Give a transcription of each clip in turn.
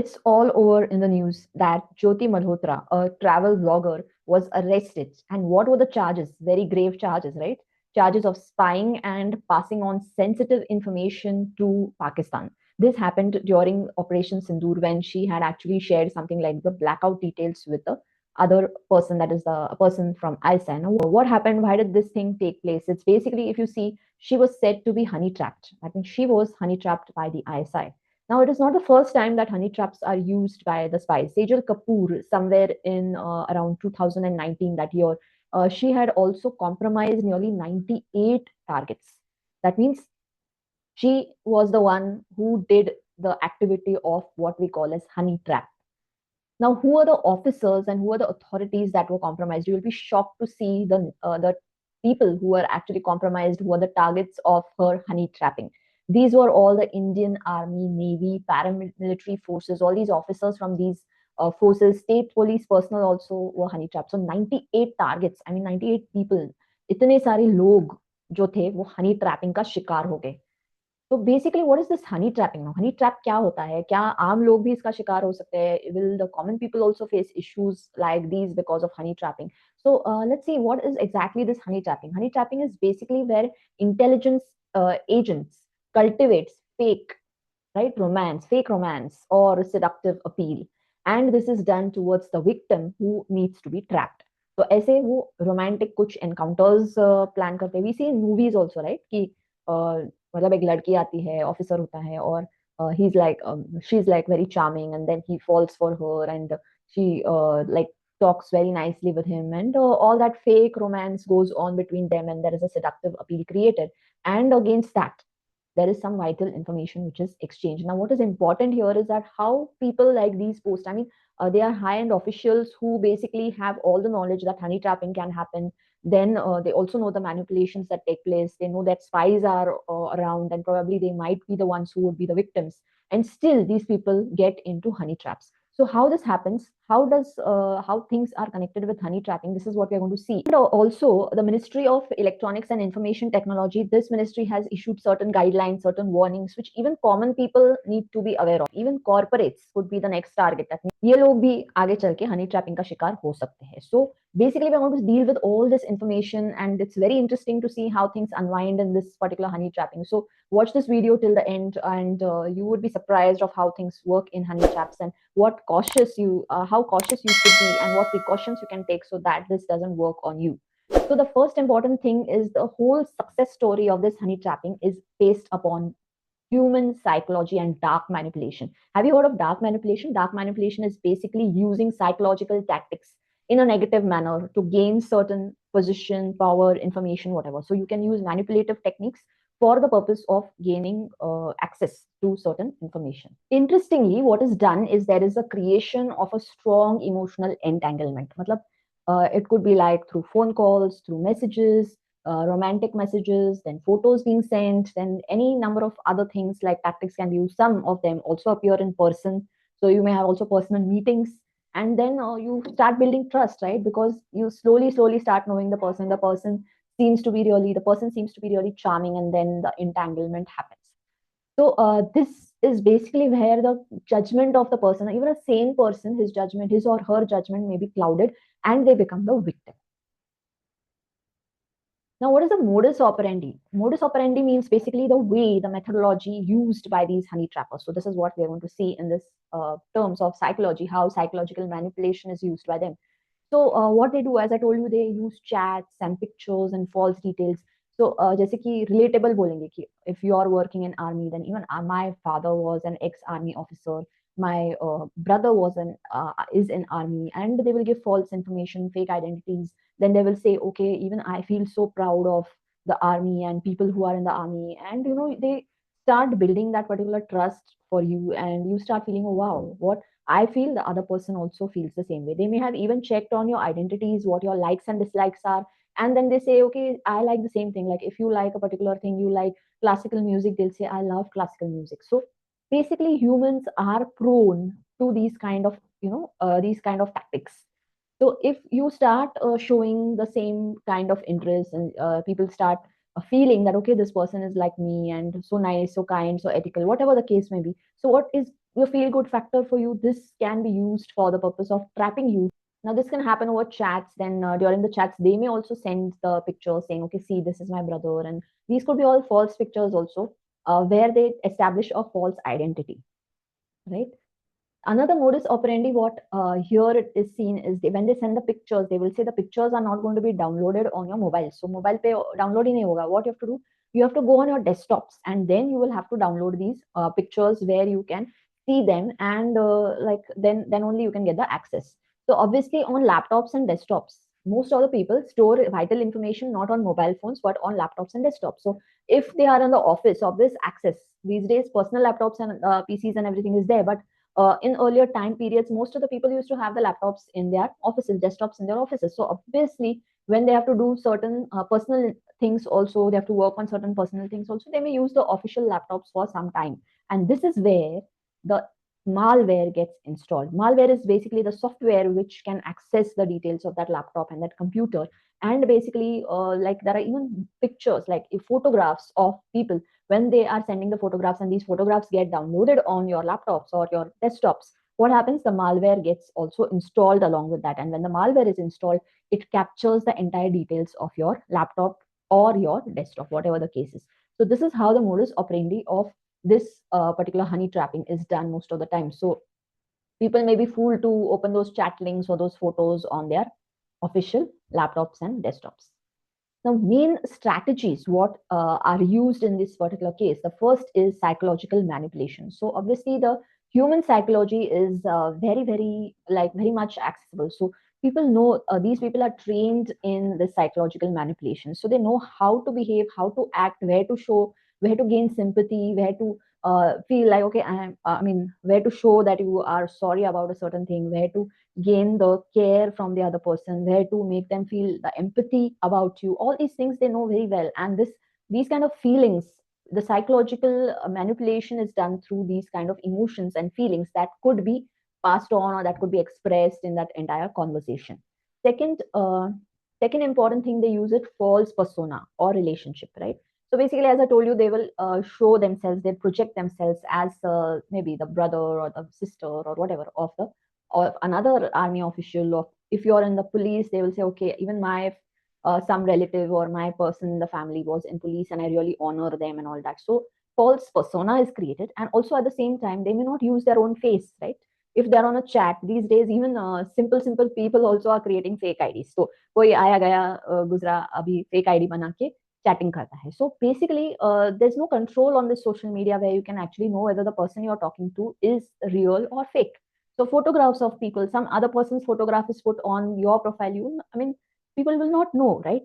It's all over in the news that Jyoti Malhotra, a travel blogger, was arrested. And what were the charges? Very grave charges, right? Charges of spying and passing on sensitive information to Pakistan. This happened during Operation Sindoor when she had actually shared something like the blackout details with the other person, that is the a person from ISI. Now, what happened? Why did this thing take place? It's basically, if you see, she was said to be honey trapped. I think she was honey trapped by the ISI. Now, it is not the first time that honey traps are used by the spies. Sejal Kapoor, somewhere in around 2019, that year, she had also compromised nearly 98 targets. That means she was the one who did the activity of what we call as honey trap. Now, who are the officers and who are the authorities that were compromised? You will be shocked to see the people who were actually compromised, who were the targets of her honey trapping. These were all the Indian Army, Navy, paramilitary forces. All these officers from these forces, state police personnel also were honey trapped. So 98 targets. I mean 98 people. इतने सारे लोग जो थे वो Honey trapping का शिकार हो गए. तो basically what is this Honey trapping now? Honey trap क्या होता है? क्या आम लोग भी इसका शिकार हो सकते हैं? Will the common people also face issues like these because of honey trapping? So let's see what is exactly this Honey trapping. Honey trapping is basically where intelligence agents cultivates fake romance or seductive appeal, and this is done towards the victim who needs to be trapped. तो ऐसे वो romantic कुछ encounters plan करते हैं. We see in movies also, right, कि मतलब एक लड़की आती है, ऑफिसर होता है, और he is like she is like very charming and then he falls for her and she like talks very nicely with him, and all that fake romance goes on between them, and there is a seductive appeal created, and against that there is some vital information which is exchanged. Now, what is important here is that how people like these posts, I mean, they are high-end officials who basically have all the knowledge that honey trapping can happen. Then they also know the manipulations that take place. They know that spies are around, and probably they might be the ones who would be the victims. And still, these people get into honey traps. So how this happens, how things are connected with honey trapping, this is what we're going to see. And also, the Ministry of Electronics and Information Technology, this ministry has issued certain guidelines, certain warnings, which even common people need to be aware of. Even corporates could be the next target. That means ये लोग भी आगे चल के honey trapping का शिकार हो सकते हैं. So basically, we're going to deal with all this information, and it's very interesting to see how things unwind in this particular honey trapping. So watch this video till the end, and you would be surprised of how things work in honey traps, and how cautious you should be, and what precautions you can take so that this doesn't work on you. So the first important thing is the whole success story of this honey trapping is based upon human psychology and dark manipulation. Have you heard of dark manipulation? Dark manipulation is basically using psychological tactics in a negative manner to gain certain position, power, information, whatever. So you can use manipulative techniques for the purpose of gaining access to certain information. Interestingly, what is done is there is a creation of a strong emotional entanglement. Matlab, it could be like through phone calls, through messages, romantic messages, then photos being sent, then any number of other things like tactics can be used. Some of them also appear in person. So you may have also personal meetings, and then you start building trust, right? Because you slowly start knowing the person. The person seems to be really charming, and then the entanglement happens. So this is basically where the judgment of the person, even a sane person, his or her judgment may be clouded, and they become the victim. Now, what is the modus operandi? Modus operandi means basically the way, the methodology used by these honey trappers. So this is what we're going to see in this terms of psychology, how psychological manipulation is used by them. So what they do, as I told you, they use chats and pictures and false details. So जैसे कि relatable बोलेंगे कि if you are working in army, then even my father was an ex-army officer. My brother is in army, and they will give false information, fake identities. Then they will say, okay, even I feel so proud of the army and people who are in the army, and they start building that particular trust for you, and you start feeling, oh wow, what I feel, the other person also feels the same way. They may have even checked on your identities, what your likes and dislikes are, and then they say, okay, I like the same thing. Like if you like a particular thing, you like classical music, they'll say, I love classical music. So basically, humans are prone to these kind of tactics. So if you start showing the same kind of interest, and people start feeling that, okay, this person is like me and so nice, so kind, so ethical, whatever the case may be. So what is your feel good factor for you, this can be used for the purpose of trapping you. Now this can happen over chats. Then during the chats they may also send the picture saying, okay, see, this is my brother, and these could be all false pictures also, where they establish a false identity, right? Another modus operandi, what here it is seen is when they send the pictures, they will say the pictures are not going to be downloaded on your mobile. So mobile pe download ही नहीं होगा. What you have to do, you have to go on your desktops, and then you will have to download these pictures where you can see them, and like then only you can get the access. So obviously on laptops and desktops, most of the people store vital information not on mobile phones but on laptops and desktops. So if they are in the office, obvious access these days, personal laptops and PCs and everything is there, but in earlier time periods, most of the people used to have the laptops in their offices, desktops in their offices. So obviously, when they have to do certain personal things, also they have to work on certain personal things. Also, they may use the official laptops for some time, and this is where the malware gets installed. Malware is basically the software which can access the details of that laptop and that computer, and basically, like there are even pictures, like photographs of people when they are sending the photographs, and these photographs get downloaded on your laptops or your desktops. What happens, the malware gets also installed along with that, and when the malware is installed, it captures the entire details of your laptop or your desktop, whatever the case is. So this is how the modus operandi of this particular honey trapping is done most of the time. So people may be fooled to open those chat links or those photos on their official laptops and desktops. Now, main strategies what are used in this particular case. The first is psychological manipulation. So obviously, the human psychology is very much accessible. So people know, these people are trained in the psychological manipulation. So they know how to behave, how to act, where to show, where to gain sympathy, where to feel like, okay, I mean, where to show that you are sorry about a certain thing, where to gain the care from the other person, where to make them feel the empathy about you. All these things they know very well, and these kind of feelings, the psychological manipulation is done through these kind of emotions and feelings that could be passed on or that could be expressed in that entire conversation. Second, second important thing, they use it false persona or relationship, right? So basically, as I told you, they will show themselves, they project themselves as maybe the brother or the sister or whatever of the or another army official. Or if you're in the police, they will say, okay, even my some relative or my person in the family was in police and I really honor them and all that. So false persona is created, and also at the same time they may not use their own face, right? If they're on a chat these days, even simple people also are creating fake IDs. So कोई आया गया गुजरा अभी fake ID बना के chatting करता है. So basically, there's no control on this social media where you can actually know whether the person you're talking to is real or fake. So photographs of people, some other person's photograph is put on your profile. I mean, people will not know, right?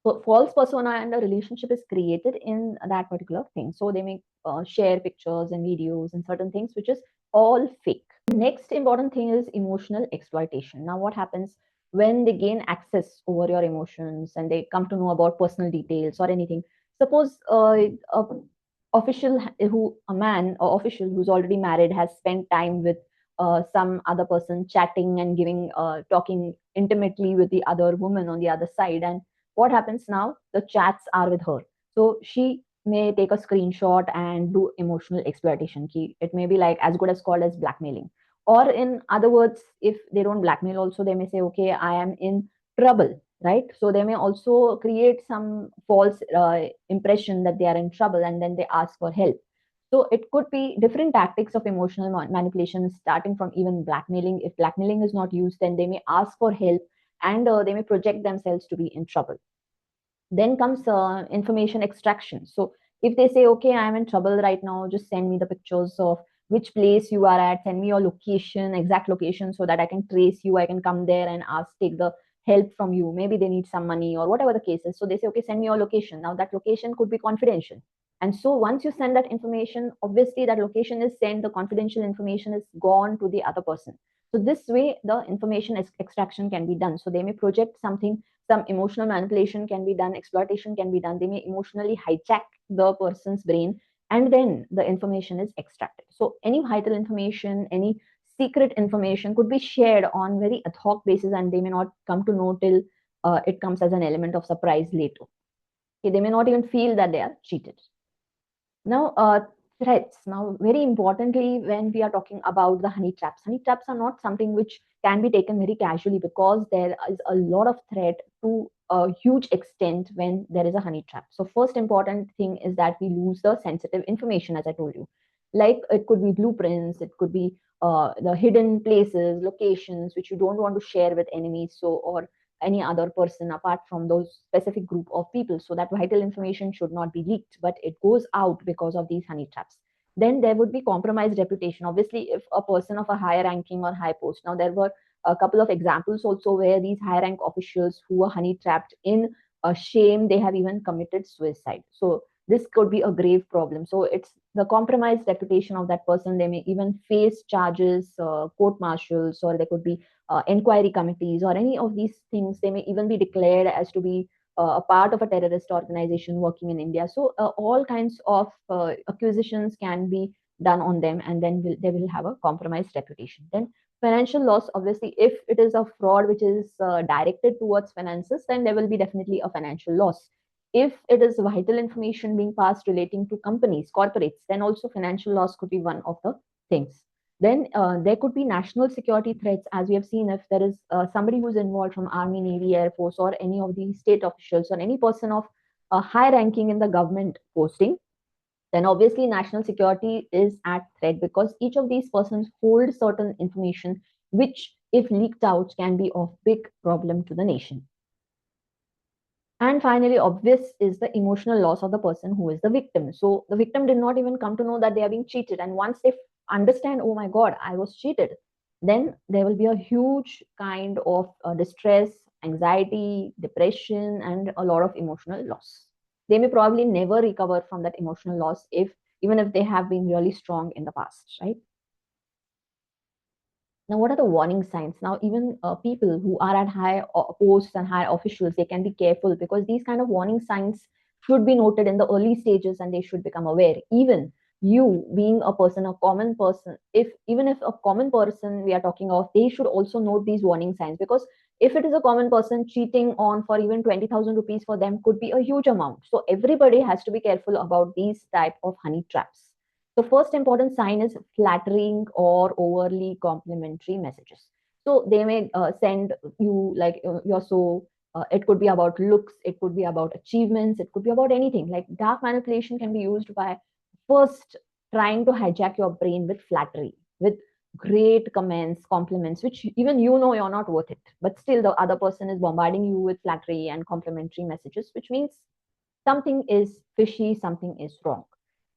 So false persona and a relationship is created in that particular thing. So they may share pictures and videos and certain things, which is all fake. Next important thing is emotional exploitation. Now, what happens when they gain access over your emotions and they come to know about personal details or anything? Suppose a official who a man or official who's already married has spent time with some other person, chatting and giving talking intimately with the other woman on the other side. And what happens now, the chats are with her, so she may take a screenshot and do emotional exploitation. Key, it may be like as good as called as blackmailing. Or in other words, if they don't blackmail also, they may say, okay, I am in trouble, right? So they may also create some false impression that they are in trouble, and then they ask for help. So it could be different tactics of emotional manipulation, starting from even blackmailing. If blackmailing is not used, then they may ask for help, and they may project themselves to be in trouble. Then comes information extraction. So if they say, okay, I'm in trouble right now, just send me the pictures of which place you are at, send me your location, exact location, so that I can trace you, I can come there and ask, take the help from you. Maybe they need some money or whatever the case is. So they say, okay, send me your location. Now that location could be confidential. And so once you send that information, obviously that location is sent, the confidential information is gone to the other person. So this way, the information extraction can be done. So they may project something, some emotional manipulation can be done, exploitation can be done. They may emotionally hijack the person's brain, and then the information is extracted. So any vital information, any secret information could be shared on very ad hoc basis, and they may not come to know till it comes as an element of surprise later. Okay, they may not even feel that they are cheated. Now, threats. Now, very importantly, when we are talking about the honey traps are not something which can be taken very casually, because there is a lot of threat to a huge extent when there is a honey trap. So, first important thing is that we lose the sensitive information, as I told you. Like it could be blueprints, it could be the hidden places, locations which you don't want to share with enemies, so or any other person apart from those specific group of people. So that vital information should not be leaked, but it goes out because of these honey traps. Then there would be compromised reputation. Obviously, if a person of a higher ranking or high post, now there were a couple of examples also where these high rank officials who were honey trapped in shame, they have even committed suicide. So this could be a grave problem. So it's the compromised reputation of that person. They may even face charges, court martials, or there could be inquiry committees or any of these things. They may even be declared as to be a part of a terrorist organization working in India. So all kinds of accusations can be done on them, and then they will have a compromised reputation. Then financial loss, obviously, if it is a fraud which is directed towards finances, then there will be definitely a financial loss. If it is vital information being passed relating to companies, corporates, then also financial loss could be one of the things. Then there could be national security threats, as we have seen. If there is somebody who's involved from Army, Navy, Air Force, or any of the state officials, or any person of high ranking in the government posting, then obviously national security is at threat, because each of these persons hold certain information which, if leaked out, can be of big problem to the nation. And finally, obvious is the emotional loss of the person who is the victim. So the victim did not even come to know that they are being cheated. And once they understand, oh my God, I was cheated, then there will be a huge kind of distress, anxiety, depression, and a lot of emotional loss. They may probably never recover from that emotional loss, if even if they have been really strong in the past, right? Now, what are the warning signs? Now, even people who are at high posts and high officials, they can be careful, because these kind of warning signs should be noted in the early stages, and they should become aware. Even you being a person, a common person, if even if a common person we are talking of, they should also note these warning signs, because if it is a common person, cheating on for even 20,000 rupees for them could be a huge amount. So everybody has to be careful about these type of honey traps. The first important sign is flattering or overly complimentary messages. So they may send you like you're so. It could be about looks, it could be about achievements, it could be about anything. Like dark manipulation can be used by first trying to hijack your brain with flattery, with great comments, compliments, which even you know you're not worth it. But still, the other person is bombarding you with flattery and complimentary messages, which means something is fishy, something is wrong.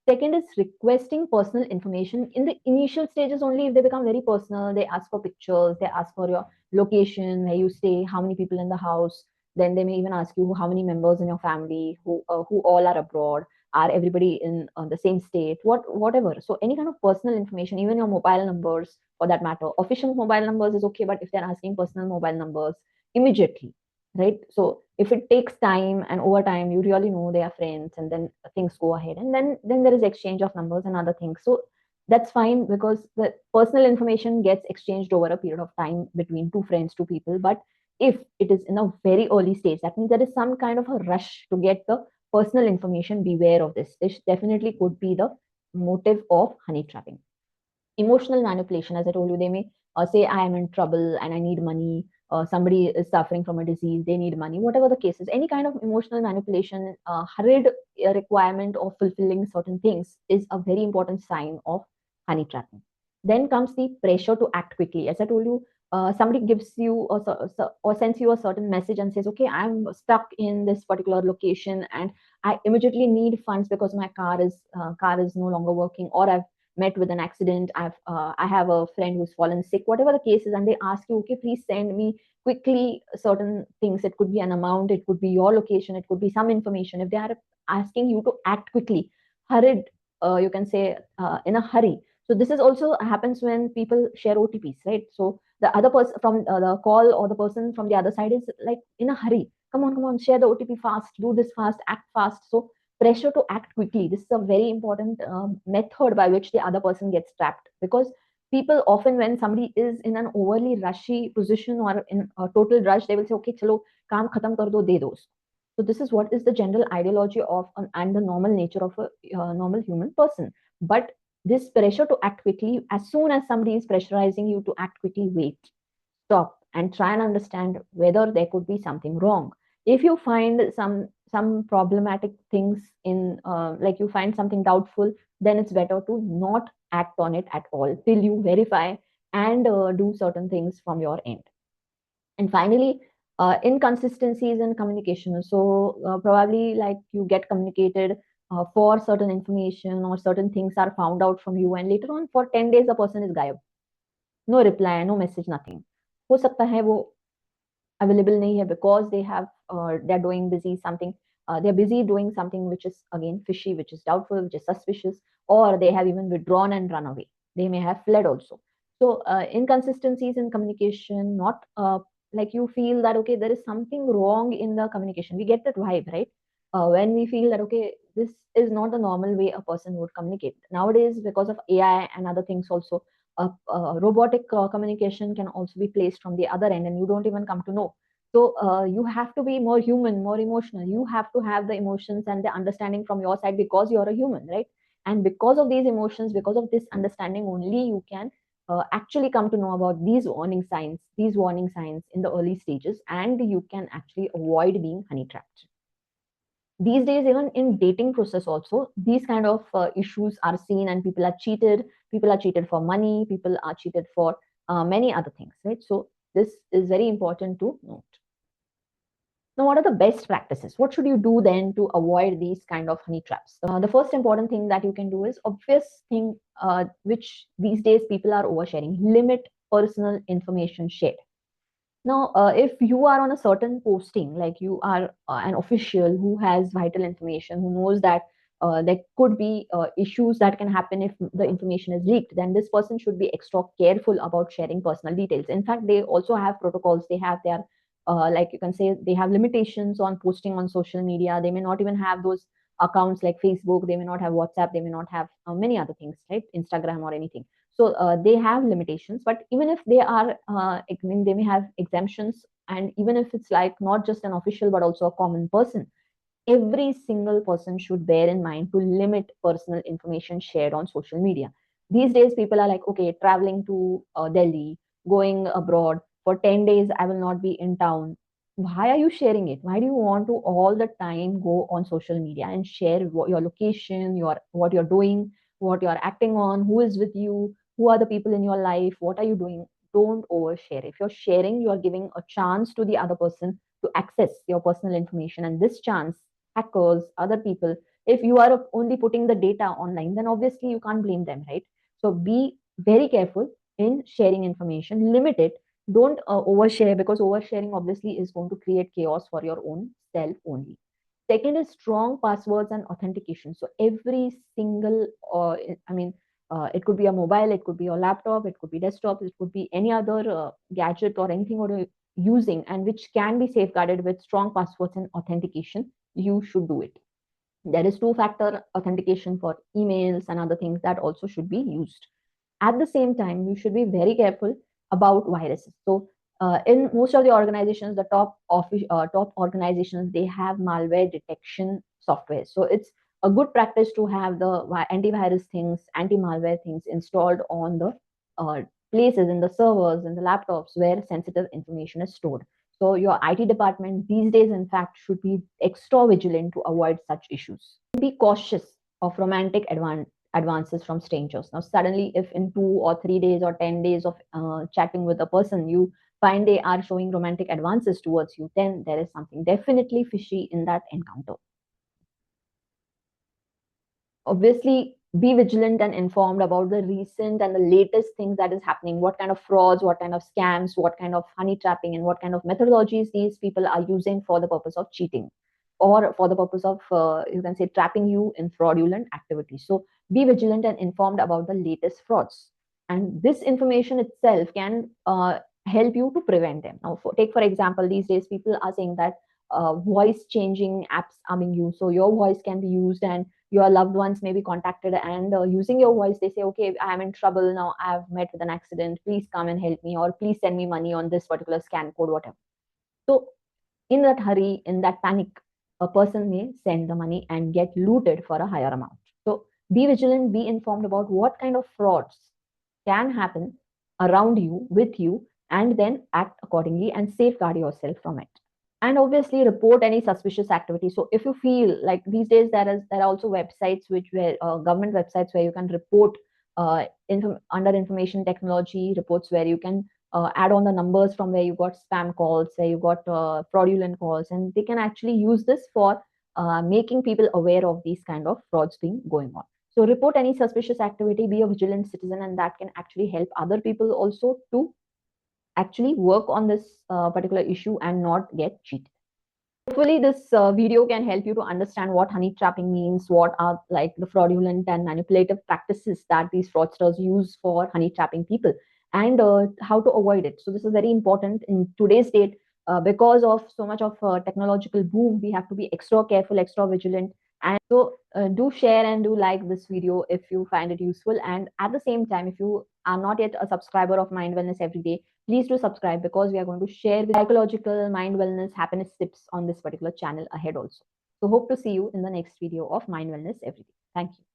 Second is requesting personal information in the initial stages only. If they become very personal, they ask for pictures, they ask for your location, where you stay, how many people in the house. Then they may even ask you how many members in your family, who all are abroad, are everybody in the same state, whatever. So any kind of personal information, even your mobile numbers for that matter. Official mobile numbers is okay, but if they're asking personal mobile numbers immediately, right? So if it takes time, and over time you really know they are friends, and then things go ahead, and then there is exchange of numbers and other things. So that's fine, because the personal information gets exchanged over a period of time between two friends, two people. But if it is in a very early stage, that means there is some kind of a rush to get the personal information. Beware of this. This definitely could be the motive of honey trapping. Emotional manipulation, as I told you, they may say, I am in trouble and I need money. Somebody is suffering from a disease, they need money. Whatever the case is, any kind of emotional manipulation, hurried requirement of fulfilling certain things is a very important sign of honey trapping. Then comes the pressure to act quickly. As I told you, somebody gives you or sends you a certain message and says, okay, I'm stuck in this particular location and I immediately need funds because my car is no longer working, or I've met with an accident, I have a friend who's fallen sick, whatever the case is. And they ask you, okay, please send me quickly certain things. It could be an amount, it could be your location, it could be some information. If they are asking you to act quickly, hurried, you can say, in a hurry. So this is also happens when people share OTPs, right? So the other person from the call, or the person from the other side, is like in a hurry. Come on, share the OTP fast, do this fast, act fast. So pressure to act quickly, this is a very important method by which the other person gets trapped. Because people often, when somebody is in an overly rushy position or in a total rush, they will say, okay, chalo, kaam khatam kar do, de do. So this is what is the general ideology of and the normal nature of a normal human person. But this pressure to act quickly, as soon as somebody is pressurizing you to act quickly, wait, stop, and try and understand whether there could be something wrong. If you find some problematic things in, like you find something doubtful, then it's better to not act on it at all till you verify and do certain things from your end. And finally, inconsistencies in communication. So probably like you get communicated for certain information, or certain things are found out from you, and later on for 10 days the person is gayab, no reply, no message, nothing. हो सकता है वो available nahi hai because they're doing busy something, they're busy doing something which is again fishy, which is doubtful, which is suspicious, or they have even withdrawn and run away. They may have fled also. So inconsistencies in communication, not like you feel that okay, there is something wrong in the communication. We get that vibe, right? When we feel that okay, this is not the normal way a person would communicate nowadays, because of AI and other things also. Robotic communication can also be placed from the other end, and you don't even come to know. So you have to be more human, more emotional. You have to have the emotions and the understanding from your side, because you're a human, right? And because of these emotions, because of this understanding only, you can actually come to know about these warning signs in the early stages, and you can actually avoid being honey trapped. These days, even in dating process also, these kind of issues are seen, and people are cheated for money, people are cheated for many other things, right? So this is very important to note. Now, what are the best practices? What should you do then to avoid these kind of honey traps? The first important thing that you can do is obvious thing, which these days people are oversharing: limit personal information shared. Now, if you are on a certain posting, like you are an official who has vital information, who knows that there could be issues that can happen if the information is leaked, then this person should be extra careful about sharing personal details. In fact, they also have protocols. They have their, like you can say, they have limitations on posting on social media. They may not even have those accounts like Facebook. They may not have WhatsApp. They may not have many other things, right? Instagram or anything. So they have limitations, but even if they are, I mean, they may have exemptions. And even if it's like not just an official, but also a common person, every single person should bear in mind to limit personal information shared on social media. These days, people are like, okay, traveling to Delhi, going abroad for 10 days, I will not be in town. Why are you sharing it? Why do you want to all the time go on social media and share your location, what you're doing, what you're acting on, who is with you, who are the people in your life, what are you doing? Don't overshare. If you're sharing, you are giving a chance to the other person to access your personal information. And this chance, hackers, other people, if you are only putting the data online, then obviously you can't blame them, right? So be very careful in sharing information, limit it, don't overshare, because oversharing obviously is going to create chaos for your own self only. Second is strong passwords and authentication. So every single, I mean, it could be a mobile, it could be your laptop, it could be desktop, it could be any other gadget or anything or using, and which can be safeguarded with strong passwords and authentication, you should do it. There is two-factor authentication for emails and other things that also should be used. At the same time, you should be very careful about viruses. So in most of the organizations, the top organizations, they have malware detection software. So it's a good practice to have the antivirus things, anti-malware things installed on the places, in the servers, in the laptops where sensitive information is stored. So your IT department these days, in fact, should be extra vigilant to avoid such issues. Be cautious of romantic advances from strangers. Now, suddenly, if in 2 or 3 days or 10 days of chatting with a person, you find they are showing romantic advances towards you, then there is something definitely fishy in that encounter. Obviously, be vigilant and informed about the recent and the latest things that is happening, what kind of frauds, what kind of scams, what kind of honey trapping, and what kind of methodologies these people are using for the purpose of cheating, or for the purpose of, you can say, trapping you in fraudulent activities. So be vigilant and informed about the latest frauds, and this information itself can help you to prevent them. Now, take for example, these days people are saying that voice changing apps are being used, so your voice can be used, and your loved ones may be contacted, and using your voice, they say, okay, I am in trouble now, I've met with an accident, please come and help me, or please send me money on this particular scan code, whatever. So in that hurry, in that panic, a person may send the money and get looted for a higher amount. So Be vigilant, be informed about what kind of frauds can happen around you, with you, and then act accordingly and safeguard yourself from it. And obviously report any suspicious activity. So if you feel like these days there are also websites which where government websites where you can report under information technology reports, where you can add on the numbers from where you got spam calls, where you got fraudulent calls, and they can actually use this for making people aware of these kind of frauds being going on. So report any suspicious activity, be a vigilant citizen, and that can actually help other people also to actually work on this particular issue and not get cheated. Hopefully this video can help you to understand what honey trapping means, what are like the fraudulent and manipulative practices that these fraudsters use for honey trapping people, and how to avoid it. So this is very important in today's date, because of so much of technological boom. We have to be extra careful, extra vigilant. And so do share and do like this video if you find it useful. And at the same time, if you are not yet a subscriber of Mind Wellness Everyday, please do subscribe, because we are going to share with psychological, mind wellness, happiness tips on this particular channel ahead also. So hope to see you in the next video of Mind Wellness Everyday. Thank you.